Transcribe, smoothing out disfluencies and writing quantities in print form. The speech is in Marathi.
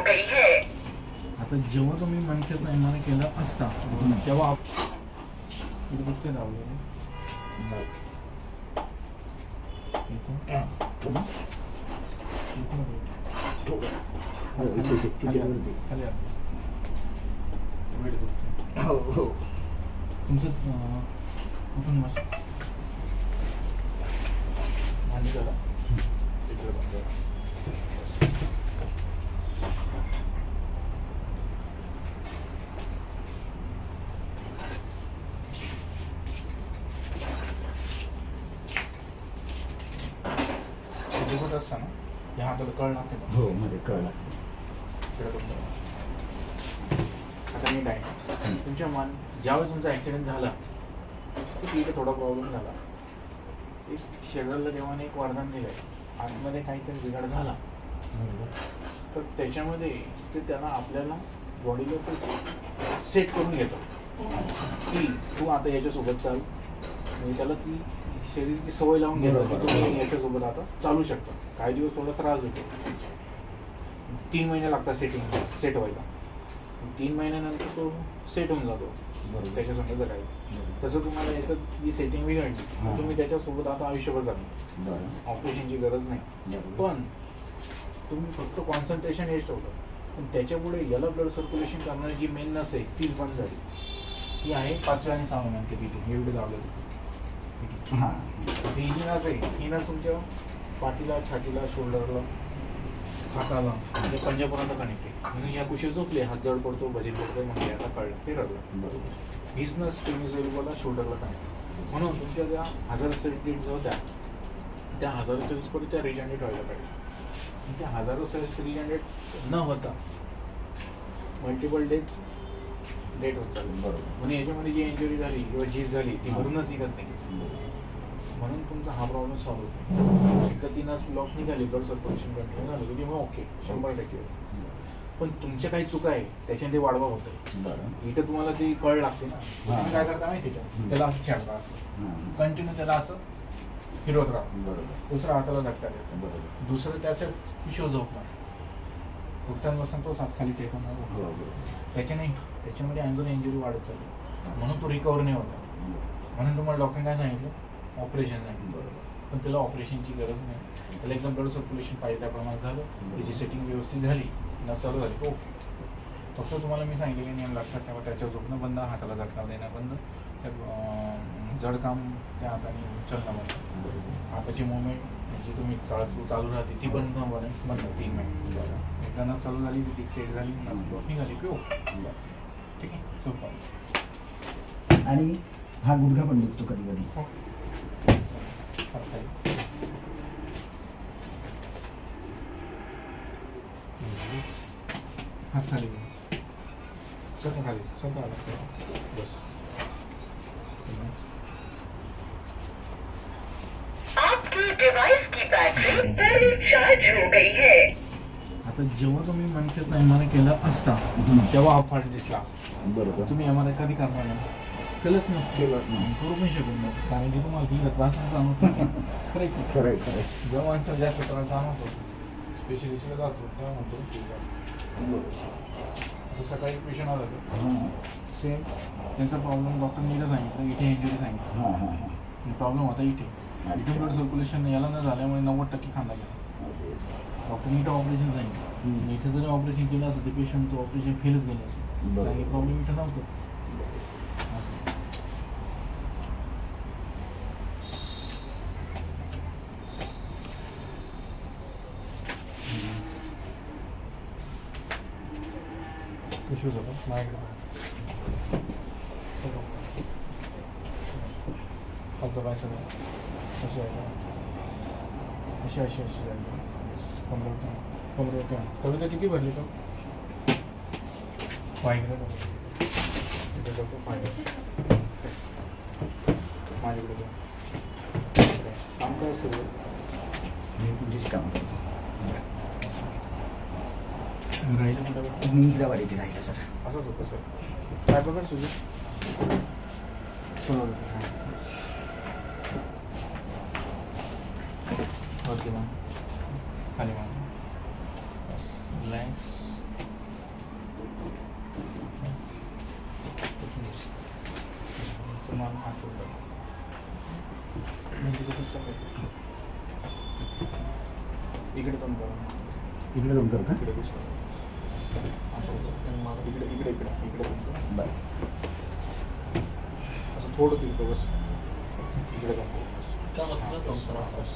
गई है। आता जेव्हा तुम्ही मणक्याचा एमआरआय केला असता तेव्हा कुठे लावलं तुमचं कुठून मांडी झाला असताना या हाताला कळ लागते का? हो मध्ये कळ लागते. आता नीट आहे तुमच्या मन ज्यावेळेस तुमचा ऍक्सिडेंट झाला तिथे थोडा प्रॉब्लेम झाला एक शरीराला देवाने एक वरदान दिलंय आतमध्ये काहीतरी बिघाड झाला तर त्याच्यामध्ये ते त्याला आपल्याला बॉडीला ते सेट करून घेतो की तू आता याच्यासोबत चाल म्हणजे त्याला ती शरीराची सवय लावून घेतो की तुम्ही याच्यासोबत आता चालू शकता. काही दिवस थोडा त्रास होतो 3 महिने लागतात सेट व्हायला 3 महिन्यानंतर तो सेट होऊन जातो त्याच्या संग जगायला. तसं तुम्हाला याच्यात जी सेटिंग बिघडली तुम्ही त्याच्यासोबत आता आयुष्यभर जाणार ऑपरेशनची गरज नाही पण तुम्ही फक्त कॉन्सन्ट्रेशन हेच ठेवलं पण त्याच्यापुढे याला ब्लड सर्क्युलेशन करणारी जी मेन नस आहे तीच बंद झाली. ती आहे 5व्या आणि 6व्या मणक्यात एवढे लावलं ही जी नस आहे ही नस तुमच्या पाठीला छातीला शोल्डरला हाताला म्हणजे पंजापर्यंत कनेक्ट आहे म्हणून या कुशी झोपले हात जड पडतो भजीत पडतो म्हणजे आता कळलं ते रडलं हीच नस तुम्ही सेलला शोल्डरला कनेक्ट म्हणून तुमच्या ज्या 1000 सेल्स डेट जो होत्या त्या 1000 सेल्स परत त्या रिजनरेट व्हायला पाहिजे. त्या 1000 सेल्स रिजनरेट न होता मल्टिपल डेज डेट होत चालू बरोबर म्हणून याच्यामध्ये जी इंजुरी झाली किंवा झीज झाली ती भरूनच निघत नाही म्हणून तुमचा हा प्रॉब्लेम सॉल्व्ह होतो. एकदा 3 ब्लॉक निघाले ब्लड सर्क्युलेशन कंट्रोल झालं की मग ओके 100%. पण तुमच्या काही चुका आहे त्याच्याने ते वाढवा होतं इथं तुम्हाला ती कळ लागते ना तुम्ही काय करता माहिती का त्याला असं छाडता असं कंटिन्यू त्याला असं फिरवत राहा दुसऱ्या हाताला झटका देतो दुसरं त्याचं किशोर झोपणार उठताना बसताना तोच हात खाली टेकवणार त्याच्याने त्याच्यामध्ये इंजुरी वाढत चालली म्हणून तो रिकवर नाही होता म्हणून तुम्हाला डॉक्टरने काय सांगितलं ऑपरेशन सांगितलं पण त्याला ऑपरेशनची गरज नाही त्याला एकदम ब्लड सर्क्युलेशन पाहिजे त्या प्रमाणात झालं त्याची सेटिंग व्यवस्थित झाली नस चालू झाली ओके फक्त तुम्हाला मी सांगितलेले नियम लक्षात ठेवा त्याच्यावर झोपणं बंद हाताला झटका देणं बंद त्या जड काम त्या हाताने उचलणं बंद हाताची मुवमेंट जी तुम्ही चालू राहते ती बंद बंद 3 महिने एकदा नस चालू झाली ती सेट झाली नस ब्लॉक निघाली की ओके ठीक आहे झोपा. आणि हा गुडघा पण दुखतो कधी कधी हात खाली स्वतः खाली स्वतः बस आपकी डिवाइस की बैटरी फुल चार्ज हो गई है. आता जेव्हा तुम्ही मणक्याचा एमआरआय केला असता तेव्हा हा फॉल्ट दिसला असता बरोबर तुम्ही एमआरआय कधी करणार नाही केलंच नसतं करू पण शकत नाही कारण की तुम्हाला तिला त्रास जाणवतो खरं जेव्हा माणसाला जास्त त्रास जाणवतो स्पेशलिस्टला जातो तेव्हा म्हणतो सकाळी पेशंट आला होता सेम त्यांचा प्रॉब्लेम डॉक्टरने इथे सांगितलं इथे इंजुरी सांगितलं प्रॉब्लेम होता इथे ब्लड सर्क्युलेशन याला न झाल्यामुळे 90% खांदा गेला डॉक्टरने इथं ऑपरेशन सांगितलं इथे जरी ऑपरेशन केलं असतं ते पेशंटचं ऑपरेशन फेलच गेलं असतं कारण प्रॉब्लेम इथं नव्हतं इश्यूज होता माझ्याकडे खालचं पाय सगळं असे आहे अशी अशी अशी झाली कविता किती भरली तो माझ्याकडे माझ्याकडे काम काय असतं मी तुझीच काम करतो राहिलं कुठं मी इकडे वाढीते राहिलं सर असंच होतं सर काय बघा तुझे चलो वरती मग खाली मग रिलॅक्स हा शोल्डर म्हणजे कसं समजेल. इकडे तोंड करा. इकडे जाऊन करू का? इकडे दुसरं. इकडे इकडे इकडे इकडे तोंड करा. बरं. असं थोडं तिकडं बस. इकडे तोंड करा. बस.